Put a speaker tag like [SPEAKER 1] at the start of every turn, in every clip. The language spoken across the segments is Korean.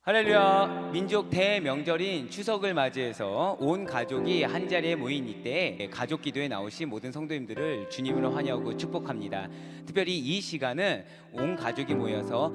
[SPEAKER 1] 할렐루야. 민족 대명절인 추석을 맞이해서 온 가족이 한자리에 모인 이때 가족 기도에 나오신 모든 성도님들을 주님으로 환영하고 축복합니다. 특별히 이 시간은 온 가족이 모여서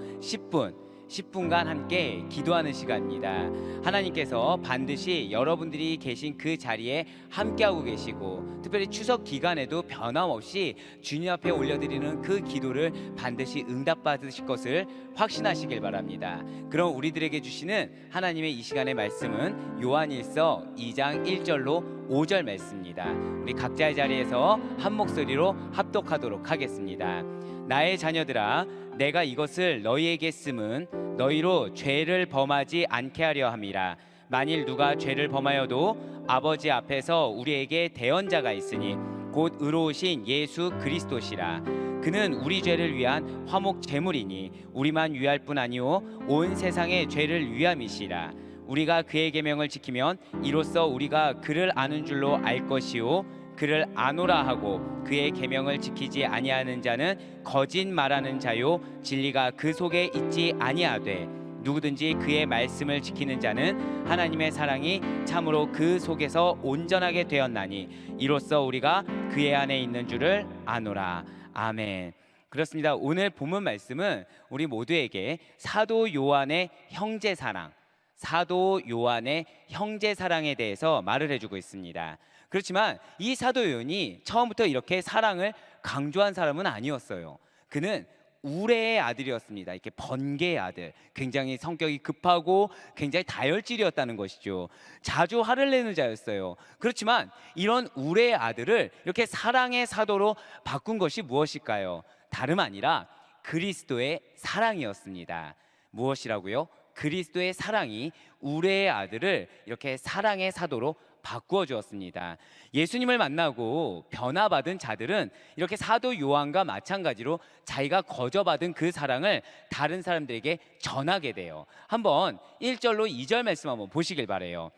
[SPEAKER 1] 10분간 함께 기도하는 시간입니다. 하나님께서 반드시 여러분들이 계신 그 자리에 함께하고 계시고, 특별히 추석 기간에도 변함없이 주님 앞에 올려드리는 그 기도를 반드시 응답받으실 것을 확신하시길 바랍니다. 그럼 우리들에게 주시는 하나님의 이 시간의 말씀은 요한일서 2장 1절로 5절 말씀입니다. 우리 각자의 자리에서 한 목소리로 합독하도록 하겠습니다. 나의 자녀들아, 내가 이것을 너희에게 쓰면 너희로 죄를 범하지 않게 하려 함이라. 만일 누가 죄를 범하여도 아버지 앞에서 우리에게 대언자가 있으니 곧 의로우신 예수 그리스도시라. 그는 우리 죄를 위한 화목 제물이니 우리만 위할 뿐 아니오 온 세상의 죄를 위함이시라. 우리가 그의 계명을 지키면 이로써 우리가 그를 아는 줄로 알 것이요, 그를 아노라 하고 그의 계명을 지키지 아니하는 자는 거짓 말하는 자요, 진리가 그 속에 있지 아니하되 누구든지 그의 말씀을 지키는 자는 하나님의 사랑이 참으로 그 속에서 온전하게 되었나니 이로써 우리가 그의 안에 있는 줄을 아노라. 아멘. 그렇습니다. 오늘 본문 말씀은 우리 모두에게 사도 요한의 형제사랑, 사도 요한의 형제사랑에 대해서 말을 해주고 있습니다. 그렇지만 이 사도 요한이 처음부터 이렇게 사랑을 강조한 사람은 아니었어요. 그는 우레의 아들이었습니다. 이렇게 번개의 아들, 굉장히 성격이 급하고 굉장히 다혈질이었다는 것이죠. 자주 화를 내는 자였어요. 그렇지만 이런 우레의 아들을 이렇게 사랑의 사도로 바꾼 것이 무엇일까요? 다름 아니라 그리스도의 사랑이었습니다. 무엇이라고요? 그리스도의 사랑이 우레의 아들을 이렇게 사랑의 사도로 바꾸어 주었습니다. 예수님을 만나고 변화받은 자들은 이렇게 사도 요한과 마찬가지로 자기가 거저받은 그 사랑을 다른 사람들에게 전하게 돼요. 한번 1절로 2절 말씀 한번 보시길 바래요.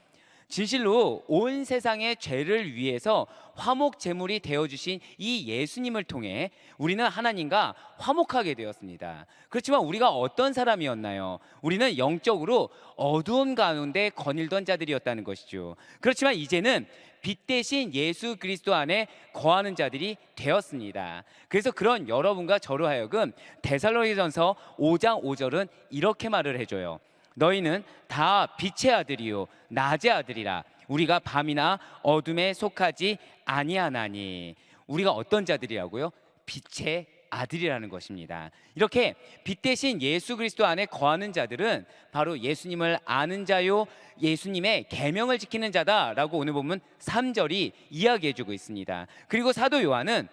[SPEAKER 1] 진실로 온 세상의 죄를 위해서 화목 제물이 되어주신 이 예수님을 통해 우리는 하나님과 화목하게 되었습니다. 그렇지만 우리가 어떤 사람이었나요? 우리는 영적으로 어두운 가운데 거닐던 자들이었다는 것이죠. 그렇지만 이제는 빛 대신 예수 그리스도 안에 거하는 자들이 되었습니다. 그래서 그런 여러분과 저로 하여금 데살로니가전서 5장 5절은 이렇게 말을 해줘요. 너희는 다 빛의 아들이요 낮의 아들이라. 우리가 밤이나 어둠에 속하지 아니하나니. 우리가 어떤 자들이라고요? 빛의 아들이라는 것입니다. 이렇게 빛 대신 예수 그리스도 안에 거하는 자들은 바로 예수님을 아는 자요, 예수님의 계명을 지키는 자다라고 오늘 보면 3절이 이야기해주고 있습니다. 그리고 사도 요한은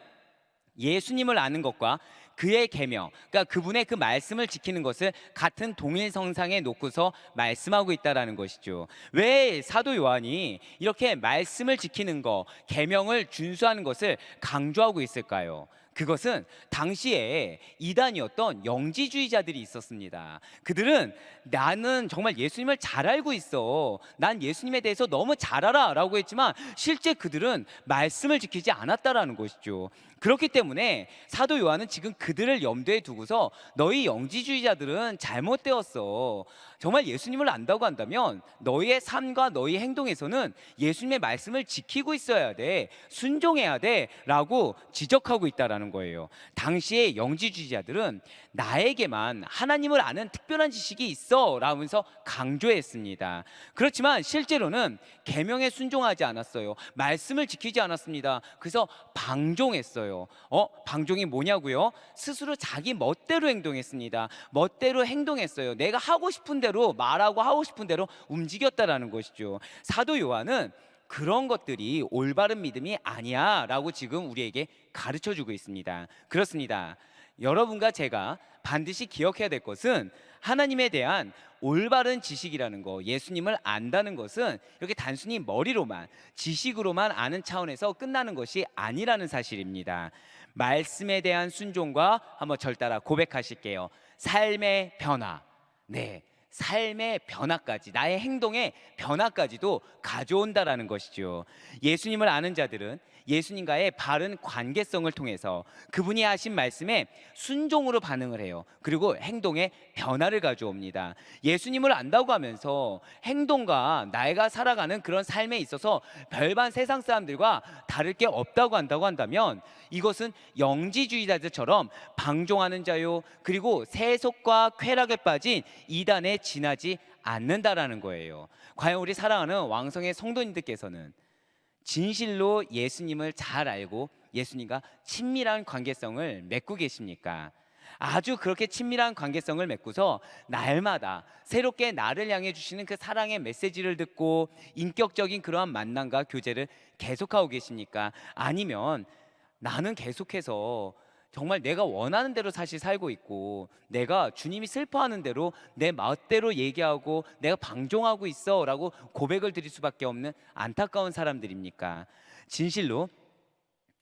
[SPEAKER 1] 예수님을 아는 것과 그의 계명, 그러니까 그분의 그 말씀을 지키는 것을 같은 동일성상에 놓고서 말씀하고 있다라는 것이죠. 왜 사도 요한이 이렇게 말씀을 지키는 것, 계명을 준수하는 것을 강조하고 있을까요? 그것은 당시에 이단이었던 영지주의자들이 있었습니다. 그들은 나는 정말 예수님을 잘 알고 있어, 난 예수님에 대해서 너무 잘 알아 라고 했지만 실제 그들은 말씀을 지키지 않았다라는 것이죠. 그렇기 때문에 사도 요한은 지금 그들을 염두에 두고서 너희 영지주의자들은 잘못되었어, 정말 예수님을 안다고 한다면 너희의 삶과 너희 행동에서는 예수님의 말씀을 지키고 있어야 돼, 순종해야 돼 라고 지적하고 있다라는 거예요. 당시의 영지주의자들은 나에게만 하나님을 아는 특별한 지식이 있어 라면서 강조했습니다. 그렇지만 실제로는 계명에 순종하지 않았어요. 말씀을 지키지 않았습니다. 그래서 방종했어요. 방종이 뭐냐고요? 스스로 자기 멋대로 행동했습니다. 멋대로 행동했어요. 내가 하고 싶은 대로 말하고 하고 싶은 대로 움직였다라는 것이죠. 사도 요한은 그런 것들이 올바른 믿음이 아니야 라고 지금 우리에게 가르쳐주고 있습니다. 그렇습니다. 여러분과 제가 반드시 기억해야 될 것은 하나님에 대한 올바른 지식이라는 거, 예수님을 안다는 것은 이렇게 단순히 머리로만, 지식으로만 아는 차원에서 끝나는 것이 아니라는 사실입니다. 말씀에 대한 순종과, 한번 절 따라 고백하실게요. 삶의 변화, 네, 삶의 변화까지, 나의 행동의 변화까지도 가져온다라는 것이죠. 예수님을 아는 자들은 예수님과의 바른 관계성을 통해서 그분이 하신 말씀에 순종으로 반응을 해요. 그리고 행동에 변화를 가져옵니다. 예수님을 안다고 하면서 행동과 내가 살아가는 그런 삶에 있어서 별반 세상 사람들과 다를 게 없다고 한다면 이것은 영지주의자들처럼 방종하는 자요, 그리고 세속과 쾌락에 빠진 이단에 지나지 않는다라는 거예요. 과연 우리 사랑하는 왕성의 성도님들께서는 진실로 예수님을 잘 알고 예수님과 친밀한 관계성을 맺고 계십니까? 아주 그렇게 친밀한 관계성을 맺고서 날마다 새롭게 나를 향해 주시는 그 사랑의 메시지를 듣고 인격적인 그러한 만남과 교제를 계속하고 계십니까? 아니면 나는 계속해서 정말 내가 원하는 대로 사실 살고 있고 내가 주님이 슬퍼하는 대로 내 마음대로 얘기하고 내가 방종하고 있어 라고 고백을 드릴 수밖에 없는 안타까운 사람들입니까? 진실로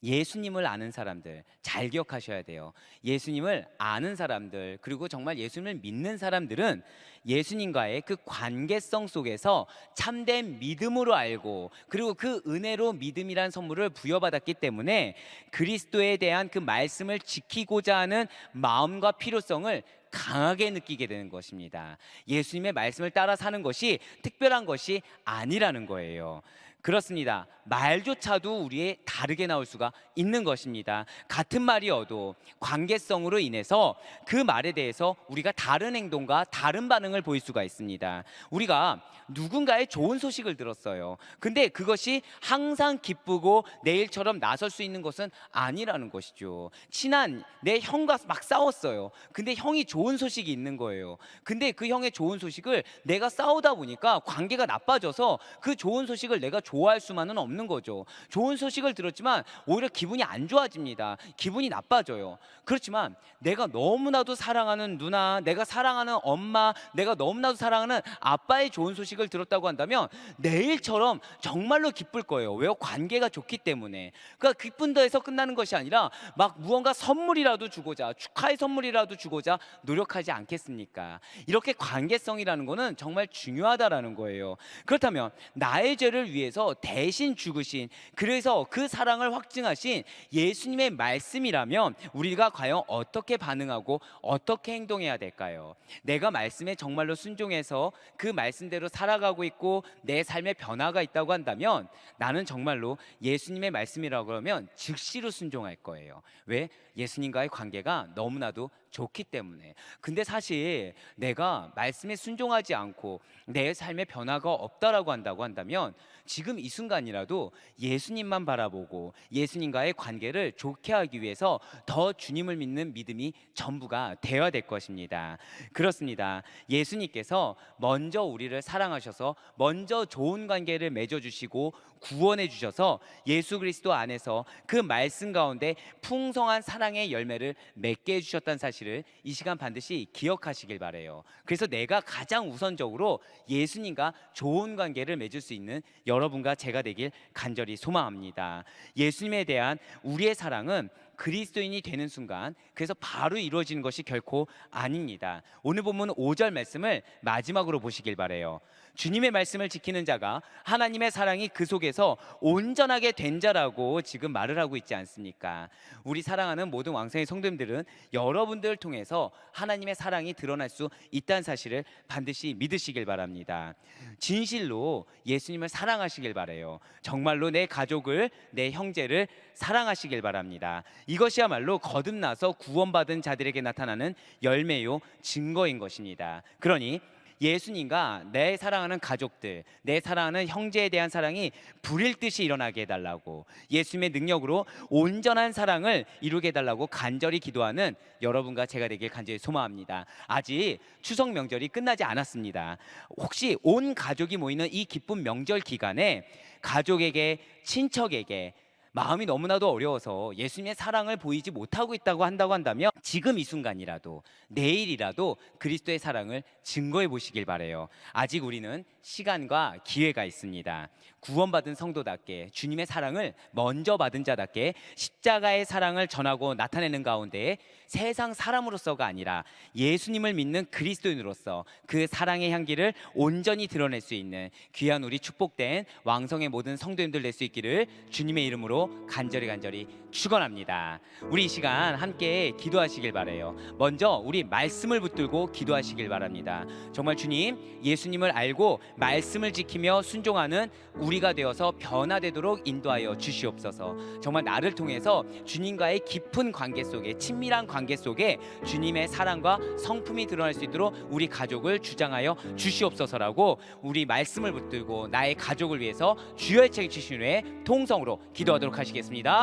[SPEAKER 1] 예수님을 아는 사람들 잘 기억하셔야 돼요. 예수님을 아는 사람들, 그리고 정말 예수님을 믿는 사람들은 예수님과의 그 관계성 속에서 참된 믿음으로 알고, 그리고 그 은혜로 믿음이란 선물을 부여받았기 때문에 그리스도에 대한 그 말씀을 지키고자 하는 마음과 필요성을 강하게 느끼게 되는 것입니다. 예수님의 말씀을 따라 사는 것이 특별한 것이 아니라는 거예요. 그렇습니다. 말조차도 우리의 다르게 나올 수가 있는 것입니다. 같은 말이어도 관계성으로 인해서 그 말에 대해서 우리가 다른 행동과 다른 반응을 보일 수가 있습니다. 우리가 누군가의 좋은 소식을 들었어요. 근데 그것이 항상 기쁘고 내일처럼 나설 수 있는 것은 아니라는 것이죠. 친한 내 형과 막 싸웠어요. 근데 형이 좋은 소식이 있는 거예요. 근데 그 형의 좋은 소식을 내가 싸우다 보니까 관계가 나빠져서 그 좋은 소식을 내가 좋아할 수만은 없는 거죠. 좋은 소식을 들었지만 오히려 기분이 안 좋아집니다. 기분이 나빠져요. 그렇지만 내가 너무나도 사랑하는 누나, 내가 사랑하는 엄마, 내가 너무나도 사랑하는 아빠의 좋은 소식을 들었다고 한다면 내일처럼 정말로 기쁠 거예요. 왜요? 관계가 좋기 때문에. 그러니까 기쁜 데에서 끝나는 것이 아니라 막 무언가 선물이라도 주고자, 축하의 선물이라도 주고자 노력하지 않겠습니까? 이렇게 관계성이라는 거는 정말 중요하다라는 거예요. 그렇다면 나의 죄를 위해서 대신 죽으신, 그래서 그 사랑을 확증하신 예수님의 말씀이라면 우리가 과연 어떻게 반응하고 어떻게 행동해야 될까요? 내가 말씀에 정말로 순종해서 그 말씀대로 살아가고 있고 내 삶에 변화가 있다고 한다면 나는 정말로 예수님의 말씀이라고 그러면 즉시로 순종할 거예요. 왜? 예수님과의 관계가 너무나도 좋기 때문에. 근데 사실 내가 말씀에 순종하지 않고 내 삶에 변화가 없다라고 한다면 지금 이 순간이라도 예수님만 바라보고 예수님과의 관계를 좋게 하기 위해서 더 주님을 믿는 믿음이 전부가 되어야 될 것입니다. 그렇습니다. 예수님께서 먼저 우리를 사랑하셔서 먼저 좋은 관계를 맺어주시고 구원해 주셔서 예수 그리스도 안에서 그 말씀 가운데 풍성한 사랑의 열매를 맺게 해주셨다는 사실을 이 시간 반드시 기억하시길 바래요. 그래서 내가 가장 우선적으로 예수님과 좋은 관계를 맺을 수 있는 여러분과 제가 되길 간절히 소망합니다. 예수님에 대한 우리의 사랑은 그리스도인이 되는 순간 그래서 바로 이루어지는 것이 결코 아닙니다. 오늘 본문 5절 말씀을 마지막으로 보시길 바래요. 주님의 말씀을 지키는 자가 하나님의 사랑이 그 속에서 온전하게 된 자라고 지금 말을 하고 있지 않습니까? 우리 사랑하는 모든 왕성의 성도님들은 여러분들을 통해서 하나님의 사랑이 드러날 수 있다는 사실을 반드시 믿으시길 바랍니다. 진실로 예수님을 사랑하시길 바래요. 정말로 내 가족을, 내 형제를 사랑하시길 바랍니다. 이것이야말로 거듭나서 구원받은 자들에게 나타나는 열매요 증거인 것입니다. 그러니 예수님과 내 사랑하는 가족들, 내 사랑하는 형제에 대한 사랑이 불일 듯이 일어나게 해달라고, 예수님의 능력으로 온전한 사랑을 이루게 해달라고 간절히 기도하는 여러분과 제가 되길 간절히 소망합니다. 아직 추석 명절이 끝나지 않았습니다. 혹시 온 가족이 모이는 이 기쁜 명절 기간에 가족에게, 친척에게 마음이 너무나도 어려워서 예수님의 사랑을 보이지 못하고 있다고 한다면 지금 이 순간이라도, 내일이라도 그리스도의 사랑을 증거해 보시길 바래요. 아직 우리는 시간과 기회가 있습니다. 구원받은 성도답게 주님의 사랑을 먼저 받은 자답게 십자가의 사랑을 전하고 나타내는 가운데 세상 사람으로서가 아니라 예수님을 믿는 그리스도인으로서 그 사랑의 향기를 온전히 드러낼 수 있는 귀한 우리 축복된 왕성의 모든 성도님들 될 수 있기를 주님의 이름으로 간절히 축원합니다. 우리 이 시간 함께 기도하시길 바라요. 먼저 우리 말씀을 붙들고 기도하시길 바랍니다. 정말 주님, 예수님을 알고 말씀을 지키며 순종하는 우리가 되어서 변화되도록 인도하여 주시옵소서. 정말 나를 통해서 주님과의 깊은 관계 속에, 친밀한 관계 속에 주님의 사랑과 성품이 드러날 수 있도록 우리 가족을 주장하여 주시옵소서라고 우리 말씀을 붙들고 나의 가족을 위해서 주여의 책 주신 후에 통성으로 기도하도록 하시겠습니다.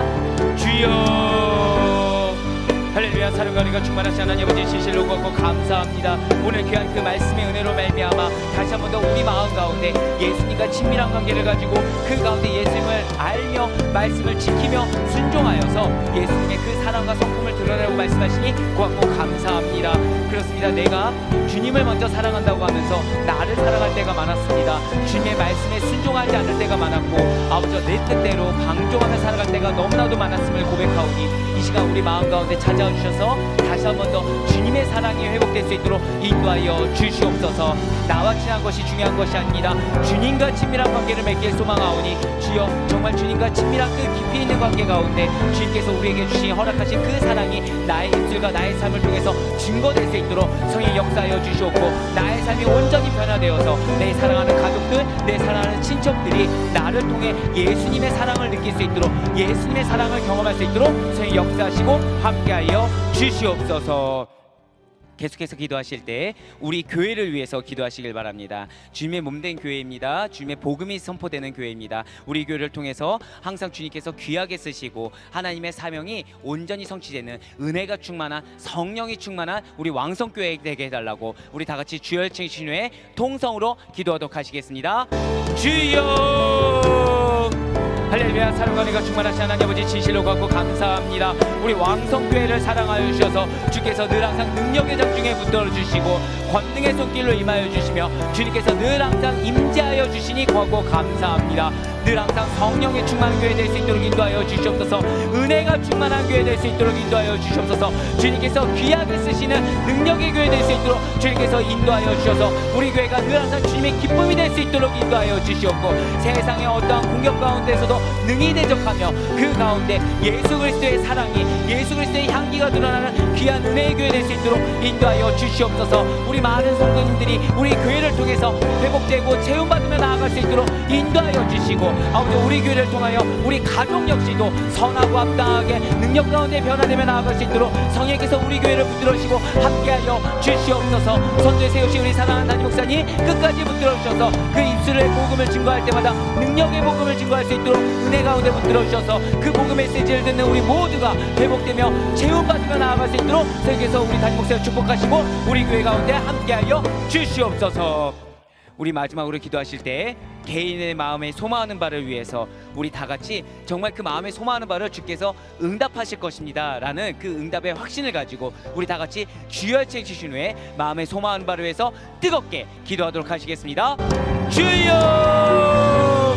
[SPEAKER 1] 주여, 할렐루야. 사랑과 은혜가 충만하신 하나님 아버지 진실로 고맙고 감사합니다. 오늘 귀한 그 말씀의 은혜로 말미암아 다시 한 번 더 우리 마음 가운데 예수님과 친밀한 관계를 가지고 그 가운데 예수님을 알며 말씀을 지키며 순종하여서 예수님의 그 사랑과 성품을 드러내라고 말씀하시니 고맙고 감사합니다. 그렇습니다. 내가 주님을 먼저 사랑한다고 하면서 나를 사랑할 때가 많았습니다. 주님의 말씀에 순종하지 않을 때가 많았고 아버지 내 뜻대로 방종하며 살아갈 때가 너무나도 많았음을 고백하오니 이 시간 우리 마음 가운데 찾아와 주셔서 다시 한 번 더 주님의 사랑이 회복될 수 있도록 인도하여 주시옵소서. 나와 친한 것이 중요한 것이 아니라 주님과 친밀한 관계를 맺길 소망하오니 주여, 정말 주님과 친밀한 그 깊이 있는 관계 가운데 주님께서 우리에게 주신 허락하신 그 사랑이 나의 입술과 나의 삶을 통해서 증거될 수 있도록 성령 역사하여 주시옵고 나의 삶이 온전히 변화되어서 내 사랑하는 가족들, 내 사랑하는 친척들이 나를 통해 예수님의 사랑을 느낄 수 있도록 예수님의 사랑을 경험할 수 있도록 성령 역사하시고 함께하여 주시옵소서. 계속해서 기도하실 때 우리 교회를 위해서 기도하시길 바랍니다. 주님의 몸된 교회입니다. 주님의 복음이 선포되는 교회입니다. 우리 교회를 통해서 항상 주님께서 귀하게 쓰시고 하나님의 사명이 온전히 성취되는 은혜가 충만한 성령이 충만한 우리 왕성교회 되게 해달라고 우리 다 같이 주여 칭신 후에 통성으로 기도하도록 하시겠습니다. 주여, 할렐루야. 사랑과 은혜가 충만하신 하나님 아버지 진실로 고맙고 감사합니다. 우리 왕성교회를 사랑하여 주셔서 주께서 늘 항상 능력의 장중에 붙들어 주시고 권능의 손길로 임하여 주시며 주님께서 늘 항상 임재하여 주시니 고맙고 감사합니다. 늘 항상 성령의 충만한 교회 될 수 있도록 인도하여 주시옵소서. 은혜가 충만한 교회 될 수 있도록 인도하여 주시옵소서. 주님께서 귀하게 쓰시는 능력의 교회 될 수 있도록 주님께서 인도하여 주셔서 우리 교회가 늘 항상 주님의 기쁨이 될 수 있도록 인도하여 주시옵고 세상의 어떠한 공격 가운데서도 능히 대적하며 그 가운데 예수 그리스도의 사랑이 예수 그리스도의 향기가 드러나는 귀한 은혜의 교회 될 수 있도록 인도하여 주시옵소서. 우리 많은 성도님들이 우리 교회를 통해서 회복되고 채움받으며 나아갈 수 있도록 인도하여 주시고 아버지 우리 교회를 통하여 우리 가족 역시도 선하고 합당하게 능력 가운데 변화되며 나아갈 수 있도록 성령께서 우리 교회를 붙들어주시고 함께하여 주시옵소서. 선두에 세우신 우리 사랑하는 담임 목사님 끝까지 붙들어주셔서 그 입술의 복음을 증거할 때마다 능력의 복음을 증거할 수 있도록 은혜 가운데 붙들어주셔서 그 복음 메시지를 듣는 우리 모두가 회복되며 채움받으며 나아갈 수 있도록 성령께서 우리 담임 목사를 축복하시고 우리 교회 가운데 함께하여 주시옵소서. 우리 마지막으로 기도하실 때 개인의 마음에 소망하는 바를 위해서 우리 다 같이 정말 그 마음에 소망하는 바를 주께서 응답하실 것입니다 라는 그 응답의 확신을 가지고 우리 다 같이 주여 외치신 후에 마음에 소망하는 바를 위해서 뜨겁게 기도하도록 하시겠습니다. 주여,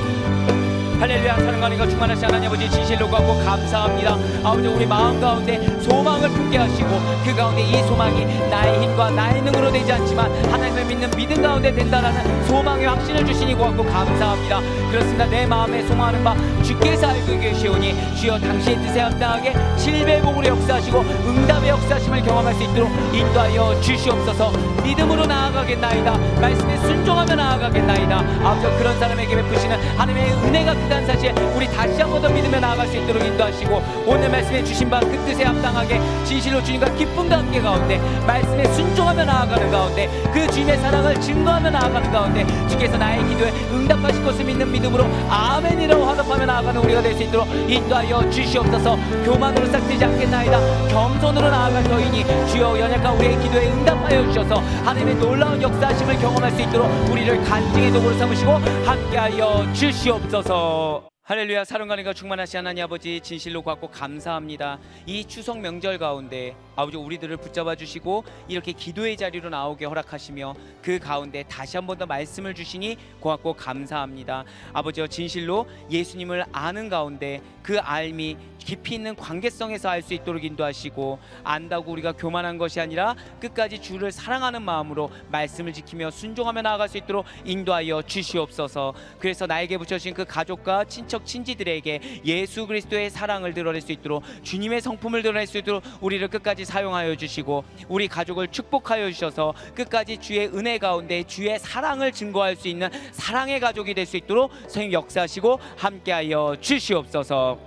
[SPEAKER 1] 할렐루야. 사랑과 은혜가 충만하신 하나님 아버지 진실로 고맙고 감사합니다. 아버지 우리 마음 가운데 소망을 품게 하시고 그 가운데 이 소망이 나의 힘과 나의 능으로 되지 않지만 하나님을 믿는 믿음 가운데 된다라는 소망의 확신을 주시니 고맙고 감사합니다. 그렇습니다. 내 마음에 소망하는 바 주께서 알고 계시오니 주여 당신의 뜻에 합당하게 실배복으로 역사하시고 응답의 역사하심을 경험할 수 있도록 인도하여 주시옵소서. 믿음으로 나아가겠나이다. 말씀에 순종하며 나아가겠나이다. 아버지 그런 사람에게 베푸시는 하나님의 은혜가 크다는 사실 우리 다시 한 번 더 믿으며 나아갈 수 있도록 인도하시고 오늘 말씀에 주신 바 그 뜻에 합당하게 진실로 주님과 기쁨과 함께 가운데 말씀에 순종하며 나아가는 가운데 그 주님의 사랑을 증거하며 나아가는 가운데 주께서 나의 기도에 응답하실 것을 믿는 믿음으로 아멘이라고 화답하며 나아가는 우리가 될 수 있도록 인도하여 주시옵소서. 교만으로 싹트지 않겠나이다. 겸손으로 나아갈 터이니 주여 연약한 우리의 기도에 응답하여 주셔서 하나님의 놀라운 역사하심을 경험할 수 있도록 우리를 간증의 도구로 삼으시고 함께하여 주시옵소서. 할렐루야. 사랑과 은혜가 충만하신 하나님 아버지 진실로 고맙고 감사합니다. 이 추석 명절 가운데 아버지 우리들을 붙잡아 주시고 이렇게 기도의 자리로 나오게 허락하시며 그 가운데 다시 한 번 더 말씀을 주시니 고맙고 감사합니다. 아버지여, 진실로 예수님을 아는 가운데 그 알미 깊이 있는 관계성에서 알 수 있도록 인도하시고, 안다고 우리가 교만한 것이 아니라 끝까지 주를 사랑하는 마음으로 말씀을 지키며 순종하며 나아갈 수 있도록 인도하여 주시옵소서. 그래서 나에게 붙여주신 그 가족과 친척 친지들에게 예수 그리스도의 사랑을 드러낼 수 있도록, 주님의 성품을 드러낼 수 있도록 우리를 끝까지 사용하여 주시고, 우리 가족을 축복하여 주셔서 끝까지 주의 은혜 가운데 주의 사랑을 증거할 수 있는 사랑의 가족이 될 수 있도록 성령 역사하시고 함께하여 주시옵소서.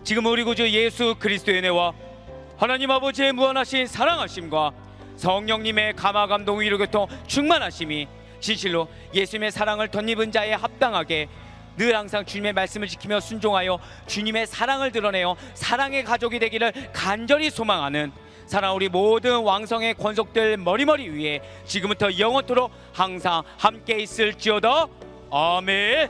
[SPEAKER 1] 지금 우리 구주 예수 그리스도의 은혜와 하나님 아버지의 무한하신 사랑하심과 성령님의 감화 감동 위로 교통 충만하심이 진실로 예수님의 사랑을 덧입은 자에 합당하게 늘 항상 주님의 말씀을 지키며 순종하여 주님의 사랑을 드러내어 사랑의 가족이 되기를 간절히 소망하는 사랑 우리 모든 왕성의 권속들 머리머리 위에 지금부터 영원토록 항상 함께 있을지어다. 아멘.